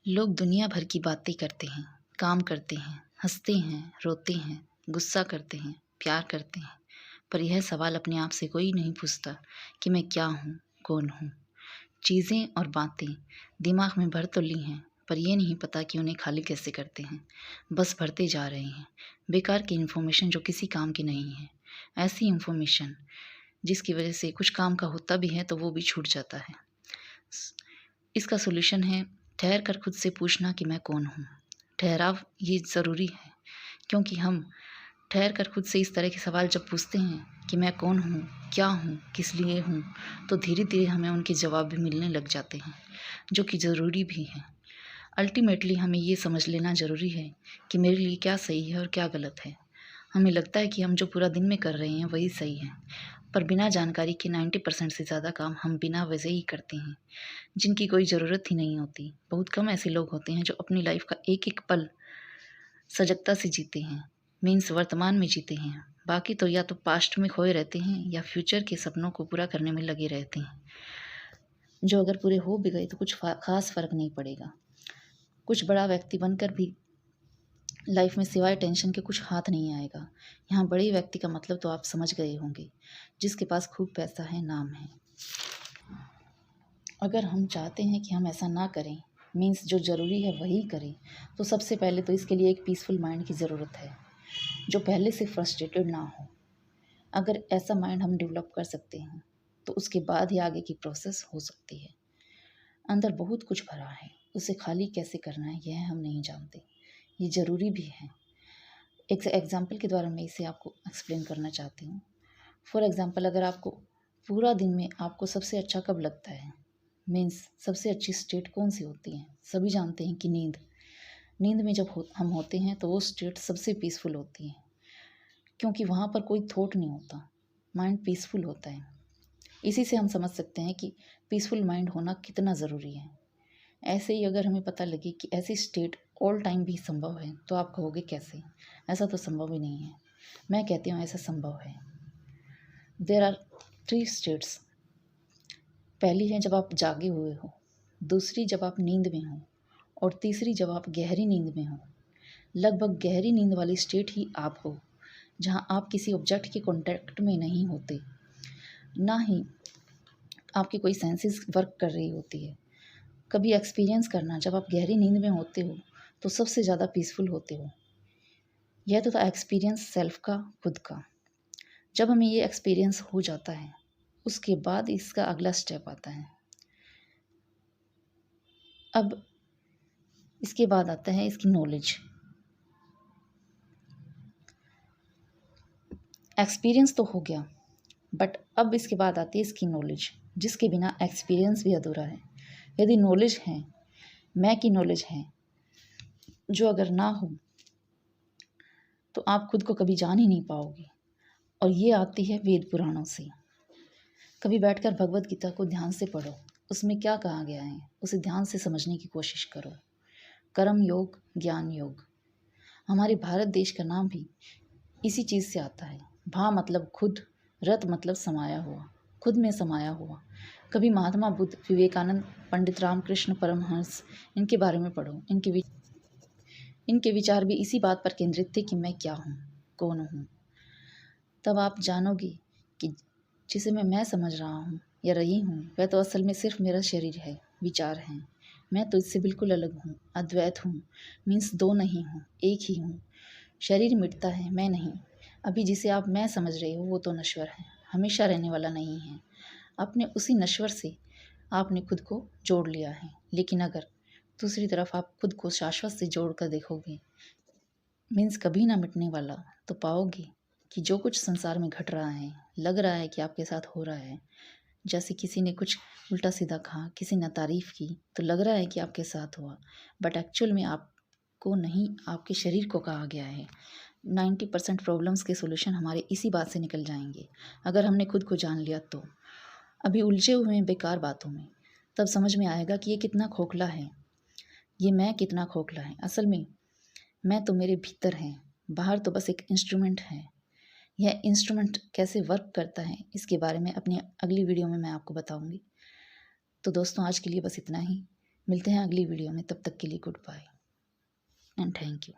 लोग दुनिया भर की बातें करते हैं, काम करते हैं, हंसते हैं, रोते हैं, गुस्सा करते हैं, प्यार करते हैं, पर यह सवाल अपने आप से कोई नहीं पूछता कि मैं क्या हूँ, कौन हूँ। चीज़ें और बातें दिमाग में भर तो ली हैं, पर यह नहीं पता कि उन्हें खाली कैसे करते हैं। बस भरते जा रहे हैं बेकार की इन्फॉर्मेशन जो किसी काम की नहीं है। ऐसी इन्फॉर्मेशन जिसकी वजह से कुछ काम का होता भी है तो वो भी छूट जाता है। इसका सोल्यूशन है ठहर कर खुद से पूछना कि मैं कौन हूँ। ठहराव ये ज़रूरी है, क्योंकि हम ठहर कर खुद से इस तरह के सवाल जब पूछते हैं कि मैं कौन हूँ, क्या हूँ, किस लिए हूँ, तो धीरे धीरे हमें उनके जवाब भी मिलने लग जाते हैं, जो कि ज़रूरी भी हैं। अल्टीमेटली हमें ये समझ लेना ज़रूरी है कि मेरे लिए क्या सही है और क्या गलत है। हमें लगता है कि हम जो पूरा दिन में कर रहे हैं वही सही है, पर बिना जानकारी के 90% से ज़्यादा काम हम बिना वजह ही करते हैं, जिनकी कोई ज़रूरत ही नहीं होती। बहुत कम ऐसे लोग होते हैं जो अपनी लाइफ का एक एक पल सजगता से जीते हैं, मीन्स वर्तमान में जीते हैं। बाकी तो या तो पास्ट में खोए रहते हैं या फ्यूचर के सपनों को पूरा करने में लगे रहते हैं, जो अगर पूरे हो भी गए तो कुछ खास फ़र्क नहीं पड़ेगा। कुछ बड़ा व्यक्ति बनकर भी लाइफ में सिवाय टेंशन के कुछ हाथ नहीं आएगा। यहाँ बड़े व्यक्ति का मतलब तो आप समझ गए होंगे, जिसके पास खूब पैसा है, नाम है। अगर हम चाहते हैं कि हम ऐसा ना करें, मीन्स जो ज़रूरी है वही करें, तो सबसे पहले तो इसके लिए एक पीसफुल माइंड की ज़रूरत है, जो पहले से फ्रस्ट्रेटेड ना हो। अगर ऐसा माइंड हम डेवलप कर सकते हैं तो उसके बाद ही आगे की प्रोसेस हो सकती है। अंदर बहुत कुछ भरा है, उसे खाली कैसे करना है यह हम नहीं जानते। ये ज़रूरी भी है। एक एग्जाम्पल के द्वारा मैं इसे आपको एक्सप्लेन करना चाहती हूँ। फॉर एग्ज़ाम्पल, अगर आपको पूरा दिन में आपको सबसे अच्छा कब लगता है, मीन्स सबसे अच्छी स्टेट कौन सी होती है? सभी जानते हैं कि नींद। नींद में जब हम होते हैं तो वो स्टेट सबसे पीसफुल होती है, क्योंकि वहाँ पर कोई थॉट नहीं होता, माइंड पीसफुल होता है। इसी से हम समझ सकते हैं कि पीसफुल माइंड होना कितना ज़रूरी है। ऐसे ही अगर हमें पता लगे कि ऐसी स्टेट ऑल टाइम भी संभव है, तो आप कहोगे कैसे? ऐसा तो संभव ही नहीं है। मैं कहती हूँ ऐसा संभव है। There are 3 states. पहली है जब आप जागे हुए हो, दूसरी जब आप नींद में हो, और तीसरी जब आप गहरी नींद में हो। लगभग गहरी नींद वाली स्टेट ही आप हो, जहाँ आप किसी ऑब्जेक्ट के कॉन्टैक्ट में नहीं होते, ना ही आपकी कोई सेंसेस वर्क कर रही होती है। कभी एक्सपीरियंस करना, जब आप गहरी नींद में होते हो तो सबसे ज़्यादा पीसफुल होते हो। यह तो था एक्सपीरियंस सेल्फ का, खुद का। जब हमें ये एक्सपीरियंस हो जाता है, उसके बाद इसका अगला स्टेप आता है। अब इसके बाद आता है इसकी नॉलेज। एक्सपीरियंस तो हो गया, बट अब इसके बाद आती है इसकी नॉलेज, जिसके बिना एक्सपीरियंस भी अधूरा है। यदि नॉलेज है, मैं की नॉलेज है, जो अगर ना हो तो आप खुद को कभी जान ही नहीं पाओगे। और ये आती है वेद पुराणों से। कभी बैठकर भगवत गीता को ध्यान से पढ़ो, उसमें क्या कहा गया है उसे ध्यान से समझने की कोशिश करो। कर्म योग, ज्ञान योग। हमारे भारत देश का नाम भी इसी चीज़ से आता है। भा मतलब खुद, रत मतलब समाया हुआ, खुद में समाया हुआ। कभी महात्मा बुद्ध, विवेकानंद, पंडित रामकृष्ण परमहंस, इनके बारे में पढ़ो। इनके विचार भी इसी बात पर केंद्रित थे कि मैं क्या हूँ, कौन हूँ। तब आप जानोगे कि जिसे मैं समझ रहा हूँ या रही हूँ, वह तो असल में सिर्फ मेरा शरीर है, विचार हैं। मैं तो इससे बिल्कुल अलग हूँ, अद्वैत हूँ, मीन्स दो नहीं हूँ, एक ही हूँ। शरीर मिटता है, मैं नहीं। अभी जिसे आप मैं समझ रहे हो वो तो नश्वर है, हमेशा रहने वाला नहीं है। अपने उसी नश्वर से आपने खुद को जोड़ लिया है। लेकिन अगर दूसरी तरफ आप खुद को शाश्वत से जोड़ कर देखोगे, मीन्स कभी ना मिटने वाला, तो पाओगे कि जो कुछ संसार में घट रहा है, लग रहा है कि आपके साथ हो रहा है, जैसे किसी ने कुछ उल्टा सीधा कहा, किसी ने तारीफ़ की, तो लग रहा है कि आपके साथ हुआ, बट एक्चुअल में आपको नहीं, आपके शरीर को कहा गया है। 90% प्रॉब्लम्स के सोल्यूशन हमारे इसी बात से निकल जाएंगे, अगर हमने खुद को जान लिया तो। अभी उलझे हुए हैं बेकार बातों में, तब समझ में आएगा कि ये कितना खोखला है, ये मैं कितना खोखला है। असल में मैं तो मेरे भीतर है, बाहर तो बस एक इंस्ट्रूमेंट है। यह इंस्ट्रूमेंट कैसे वर्क करता है, इसके बारे में अपनी अगली वीडियो में मैं आपको बताऊंगी। तो दोस्तों, आज के लिए बस इतना ही। मिलते हैं अगली वीडियो में, तब तक के लिए goodbye and thank you.